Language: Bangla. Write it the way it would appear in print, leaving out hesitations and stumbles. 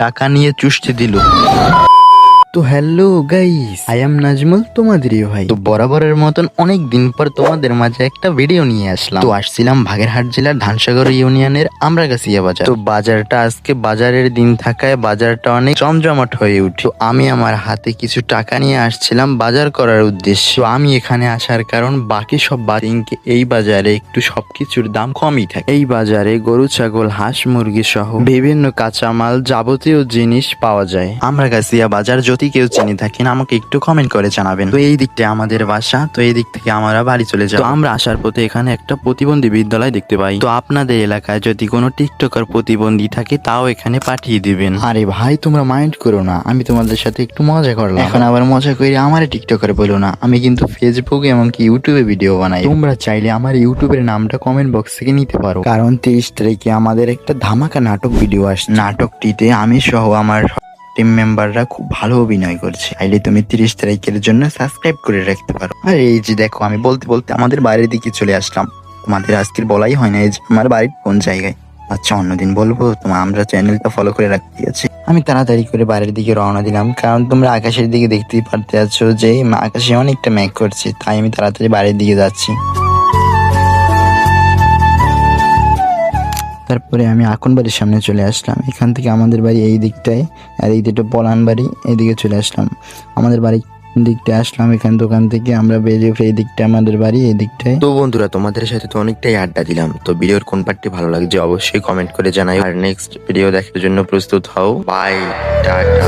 টাকা নিয়ে চুষতে দিল। তো hello guys, I am Nazmul, তোমাদেরই ভাই। তো বরাবরের মতন অনেক দিন পর তোমাদের মাঝে একটা ভিডিও নিয়ে আসলাম। তো আসছিলাম বাগেরহাট জেলার ধানসাগর ইউনিয়নের আমরাগাছিয়া বাজার। তো বাজারটা আজকে বাজারের দিন থাকায় বাজারটা অনেক জমজমাট হয়ে উঠে। তো আমি আমার হাতে কিছু টাকা নিয়ে আসছিলাম বাজার করার উদ্দেশ্যে। তো আমি এখানে আসার কারণ বাকি সব বাড়িকে এই বাজারে একটু সবকিছুর দাম কমই থাকে। এই বাজারে গরু, ছাগল, হাঁস, মুরগি সহ বিভিন্ন কাঁচামাল যাবতীয় জিনিস পাওয়া যায়। আমরাগাছিয়া বাজার যদি কেউ চিনে থাকেন আমাকে একটু কমেন্ট করে জানাবেন। তো এই দিকটা আমাদের বাসা, তো এই দিক থেকে আমরা বাড়ি চলে যাই। তো আমরা আসার পথে এখানে একটা প্রতিবন্ধী বিদ্যালয় দেখতে পাই। তো আপনাদের এলাকায় যদি কোনো টিকটকার প্রতিবন্ধী থাকে তাও এখানে পাঠিয়ে দিবেন। আরে ভাই তোমরা মাইন্ড করো না, আমি তোমাদের সাথে একটু মজা করলাম। এখন আবার মজা করে আমার টিকটকার বলো না, আমি কিন্তু ফেসবুকে এমনকি ইউটিউবে ভিডিও বানাই। তোমরা চাইলে আমার ইউটিউবের নামটা কমেন্ট বক্স থেকে নিতে পারো, কারণ 30 তারিখে আমাদের একটা ধামাকা নাটক ভিডিও আসছে। নাটকটিতে আমি সহ আমার টিম মেম্বাররা খুব ভালো অভিনয় করছে। চাইলে তুমি 30 তারিখের জন্য সাবস্ক্রাইব করে রাখতে পারো। আর এই যে দেখো, আমি বলতে বলতে আমাদের বাড়ির দিকে চলে আসলাম। তোমাদের আজকের বলাই হয় না এই যে আমার বাড়ির কোন জায়গায়। আচ্ছা অন্যদিন বলবো, আমরা চ্যানেলটা ফলো করে রাখতে আছি। আমি তাড়াতাড়ি করে বাড়ির দিকে রওনা দিলাম, কারণ তোমরা আকাশের দিকে দেখতেই পারতে আছো যে আকাশে অনেকটা মেঘ করছে, তাই আমি তাড়াতাড়ি বাড়ির দিকে যাচ্ছি। তারপরে আমি আকন বাড়ির সামনে চলে আসলাম। এখান থেকে আমাদের বাড়ি এই দিকটায়, আর এই দিকটা পলান বাড়ি, এইদিকে চলে আসলাম। আমাদের বাড়ির দিকটা আসলাম, এখান দোকান থেকে আমরা বেরিয়ে এই দিকটা আমাদের বাড়ি, এই দিকটায়। তো বন্ধুরা, তোমাদের সাথে তো অনেকটাই আড্ডা দিলাম। তো ভিডিওর কোন পার্টটি ভালো লাগছে অবশ্যই কমেন্ট করে জানাই, আর নেক্সট ভিডিও দেখার জন্য প্রস্তুত হও। Bye, tata.